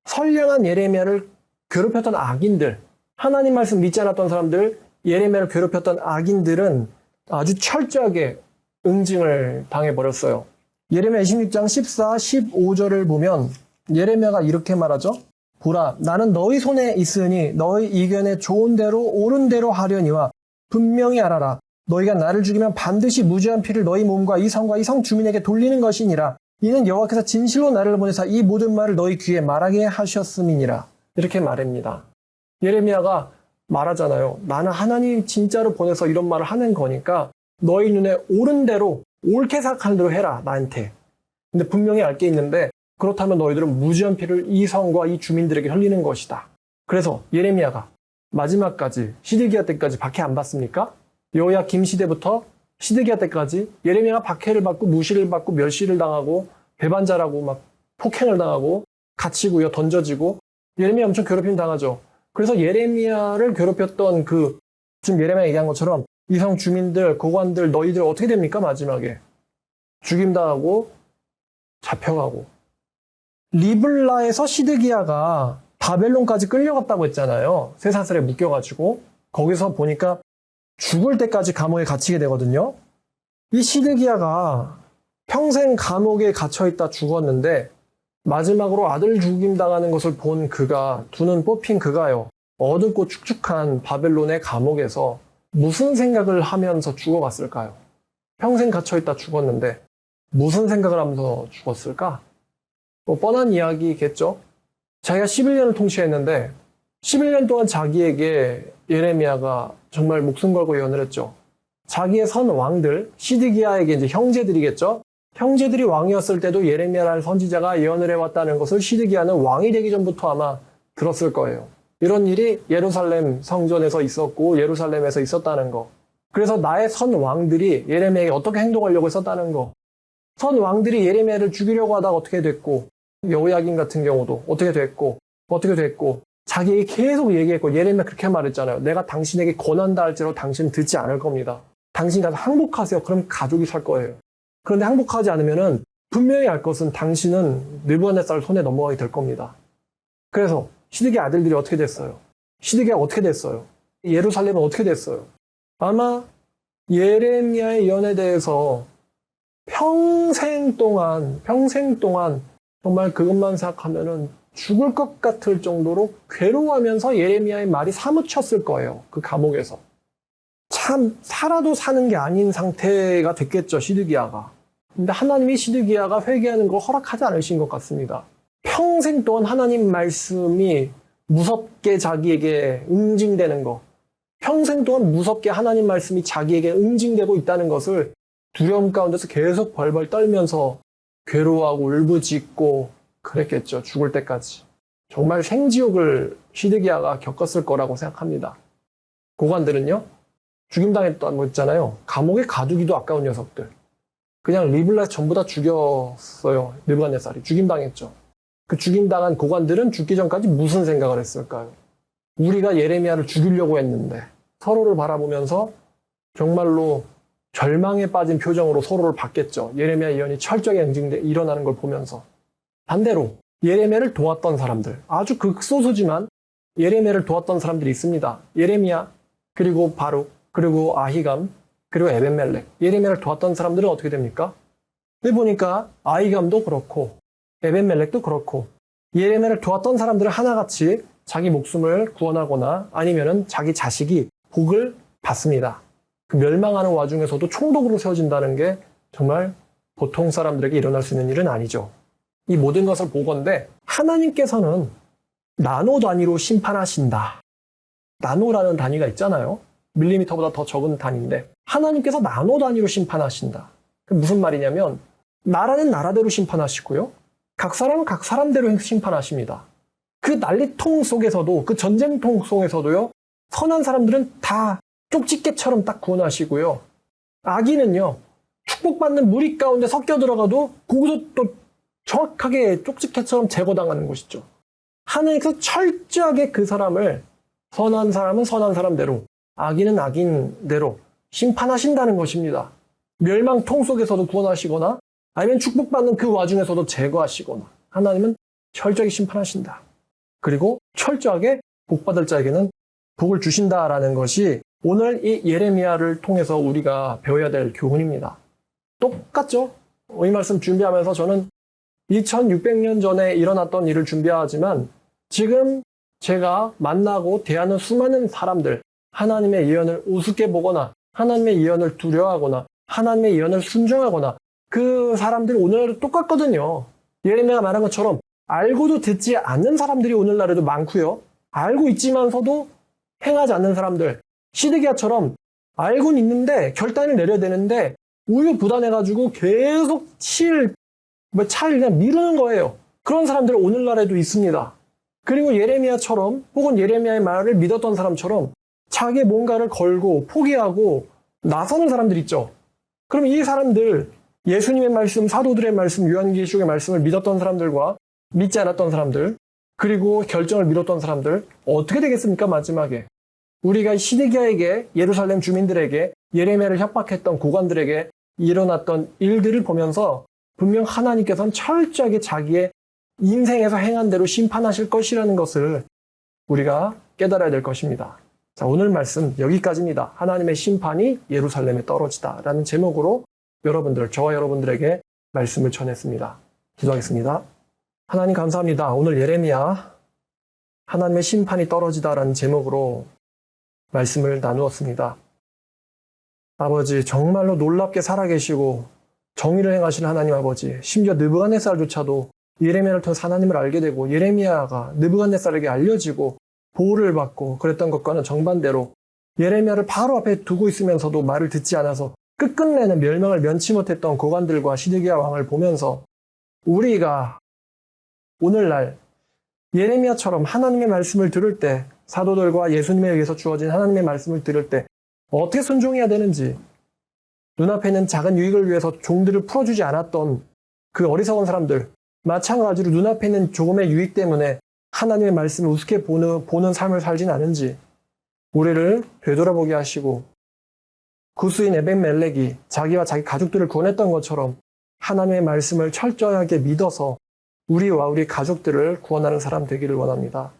선량한 예레미야를 괴롭혔던 악인들, 하나님 말씀 믿지 않았던 사람들, 예레미야를 괴롭혔던 악인들은 아주 철저하게 응징을 당해버렸어요. 예레미야 26장 14, 15절을 보면 예레미야가 이렇게 말하죠. 보라, 나는 너희 손에 있으니 너희 의견에 좋은 대로 옳은 대로 하려니와 분명히 알아라. 너희가 나를 죽이면 반드시 무죄한 피를 너희 몸과 이 성과 이 성 주민에게 돌리는 것이니라. 이는 여호와께서 진실로 나를 보내사 이 모든 말을 너희 귀에 말하게 하셨음이니라. 이렇게 말합니다. 예레미야가 말하잖아요. 나는 하나님이 진짜로 보내서 이런 말을 하는 거니까 너희 눈에 옳은 대로 옳게 생각하는 대로 해라, 나한테. 근데 분명히 알 게 있는데 그렇다면 너희들은 무죄한 피를 이 성과 이 주민들에게 흘리는 것이다. 그래서 예레미야가 마지막까지 시드기야 때까지 박해 안 받습니까? 여호야김 시대부터 시드기야 때까지 예레미야가 박해를 받고 무시를 받고 멸시를 당하고 배반자라고 막 폭행을 당하고 갇히고요, 던져지고 예레미야 엄청 괴롭힘 당하죠. 그래서 예레미야를 괴롭혔던 지금 예레미야 얘기한 것처럼 이성 주민들, 고관들, 너희들 어떻게 됩니까? 마지막에 죽임당하고 잡혀가고. 리블라에서 시드기야가 바벨론까지 끌려갔다고 했잖아요. 쇠사슬에 묶여가지고. 거기서 보니까 죽을 때까지 감옥에 갇히게 되거든요. 이 시드기야가 평생 감옥에 갇혀있다 죽었는데 마지막으로 아들 죽임당하는 것을 본 그가, 두 눈 뽑힌 그가요, 어둡고 축축한 바벨론의 감옥에서 무슨 생각을 하면서 죽어갔을까요? 평생 갇혀있다 죽었는데 무슨 생각을 하면서 죽었을까? 뭐 뻔한 이야기겠죠? 자기가 11년을 통치했는데 11년 동안 자기에게 예레미야가 정말 목숨 걸고 예언을 했죠. 자기의 선 왕들, 시드기야에게 이제 형제들이겠죠? 형제들이 왕이었을 때도 예레미야라는 선지자가 예언을 해왔다는 것을 시드기야는 왕이 되기 전부터 아마 들었을 거예요. 이런 일이 예루살렘 성전에서 있었고 예루살렘에서 있었다는 거. 그래서 나의 선 왕들이 예레미야에게 어떻게 행동하려고 했었다는 거. 선 왕들이 예레미야를 죽이려고 하다가 어떻게 됐고, 여호야긴 같은 경우도 어떻게 됐고 자기에게 계속 얘기했고, 예레미야 그렇게 말했잖아요. 내가 당신에게 권한다 할지라도 당신은 듣지 않을 겁니다. 당신이 가서 항복하세요. 그럼 가족이 살 거예요. 그런데 항복하지 않으면은 분명히 알 것은 당신은 느부갓네살 손에 넘어가게 될 겁니다. 그래서 시드기야 아들들이 어떻게 됐어요? 시드기야가 어떻게 됐어요? 예루살렘은 어떻게 됐어요? 아마 예레미야의 예언에 대해서 평생 동안 정말 그것만 생각하면은 죽을 것 같을 정도로 괴로워하면서 예레미야의 말이 사무쳤을 거예요. 그 감옥에서. 참 살아도 사는 게 아닌 상태가 됐겠죠, 시드기야가. 근데 하나님이 시드기야가 회개하는 걸 허락하지 않으신 것 같습니다. 평생 동안 하나님 말씀이 무섭게 자기에게 응징되는 거, 평생 동안 무섭게 하나님 말씀이 자기에게 응징되고 있다는 것을 두려움 가운데서 계속 벌벌 떨면서 괴로워하고 울부짖고 그랬겠죠. 죽을 때까지. 정말 생지옥을 시드기야가 겪었을 거라고 생각합니다. 고관들은요, 죽임당했다고 했잖아요. 감옥에 가두기도 아까운 녀석들. 그냥 리블라 전부 다 죽였어요. 느부갓네살이. 죽임당했죠. 그 죽임당한 고관들은 죽기 전까지 무슨 생각을 했을까요? 우리가 예레미야를 죽이려고 했는데 서로를 바라보면서 정말로 절망에 빠진 표정으로 서로를 봤겠죠. 예레미야 예언이 철저하게 응징돼 일어나는 걸 보면서. 반대로 예레미야를 도왔던 사람들, 아주 극소수지만 예레미야를 도왔던 사람들이 있습니다. 예레미야, 그리고 바룩, 그리고 아히감, 그리고 에벤멜렉. 예레미야를 도왔던 사람들은 어떻게 됩니까? 근데 보니까 아히감도 그렇고 에벤멜렉도 그렇고 예레미야를 도왔던 사람들은 하나같이 자기 목숨을 구원하거나 아니면은 자기 자식이 복을 받습니다. 그 멸망하는 와중에서도 총독으로 세워진다는 게 정말 보통 사람들에게 일어날 수 있는 일은 아니죠. 이 모든 것을 보건대 하나님께서는 나노 단위로 심판하신다. 나노라는 단위가 있잖아요. 밀리미터보다 더 적은 단위인데 하나님께서 나노 단위로 심판하신다. 그게 무슨 말이냐면 나라는 나라대로 심판하시고요. 각 사람은 각 사람대로 심판하십니다. 그 난리통 속에서도, 그 전쟁통 속에서도요, 선한 사람들은 다 쪽집게처럼 딱 구원하시고요. 악인은요, 축복받는 무리 가운데 섞여 들어가도 거기서 또 정확하게 쪽집게처럼 제거당하는 것이죠. 하나님께서 철저하게 그 사람을, 선한 사람은 선한 사람대로, 악인은 악인대로 심판하신다는 것입니다. 멸망통 속에서도 구원하시거나 아니면 축복받는 그 와중에서도 제거하시거나 하나님은 철저하게 심판하신다. 그리고 철저하게 복받을 자에게는 복을 주신다라는 것이 오늘 이 예레미야를 통해서 우리가 배워야 될 교훈입니다. 똑같죠? 이 말씀 준비하면서 저는 2600년 전에 일어났던 일을 준비하지만 지금 제가 만나고 대하는 수많은 사람들, 하나님의 예언을 우습게 보거나 하나님의 예언을 두려워하거나 하나님의 예언을 순종하거나 그 사람들이 오늘날도 똑같거든요. 예레미야가 말한 것처럼 알고도 듣지 않는 사람들이 오늘날에도 많고요. 알고 있지만서도 행하지 않는 사람들, 시드기야처럼 알고는 있는데 결단을 내려야 되는데 우유부단해가지고 계속 차를 그냥 미루는 거예요. 그런 사람들이 오늘날에도 있습니다. 그리고 예레미야처럼 혹은 예레미야의 말을 믿었던 사람처럼 자기 뭔가를 걸고 포기하고 나서는 사람들 있죠. 그럼 이 사람들, 예수님의 말씀, 사도들의 말씀, 요한계시록의 말씀을 믿었던 사람들과 믿지 않았던 사람들, 그리고 결정을 미뤘던 사람들 어떻게 되겠습니까? 마지막에 우리가 시드기야에게, 예루살렘 주민들에게, 예레미야를 협박했던 고관들에게 일어났던 일들을 보면서 분명 하나님께서는 철저하게 자기의 인생에서 행한 대로 심판하실 것이라는 것을 우리가 깨달아야 될 것입니다. 자, 오늘 말씀 여기까지입니다. 하나님의 심판이 예루살렘에 떨어지다 라는 제목으로 저와 여러분들에게 말씀을 전했습니다. 기도하겠습니다. 하나님 감사합니다. 오늘 예레미야 하나님의 심판이 떨어지다라는 제목으로 말씀을 나누었습니다. 아버지, 정말로 놀랍게 살아계시고 정의를 행하시는 하나님 아버지, 심지어 느부갓네살조차도 예레미야를 통해서 하나님을 알게 되고 예레미야가 느부갓네살에게 알려지고 보호를 받고 그랬던 것과는 정반대로 예레미야를 바로 앞에 두고 있으면서도 말을 듣지 않아서 끝끝내는 멸망을 면치 못했던 고관들과 시드기야 왕을 보면서 우리가 오늘날 예레미야처럼 하나님의 말씀을 들을 때, 사도들과 예수님에 의해서 주어진 하나님의 말씀을 들을 때 어떻게 순종해야 되는지, 눈앞에 있는 작은 유익을 위해서 종들을 풀어주지 않았던 그 어리석은 사람들, 마찬가지로 눈앞에 있는 조금의 유익 때문에 하나님의 말씀을 우습게 보는 삶을 살진 않은지 우리를 되돌아보게 하시고, 구스인 에벤멜렉이 자기와 자기 가족들을 구원했던 것처럼 하나님의 말씀을 철저하게 믿어서 우리와 우리 가족들을 구원하는 사람 되기를 원합니다.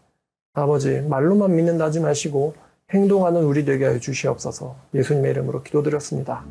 아버지, 말로만 믿는다 하지 마시고 행동하는 우리 되게 하여 주시옵소서. 예수님의 이름으로 기도드렸습니다.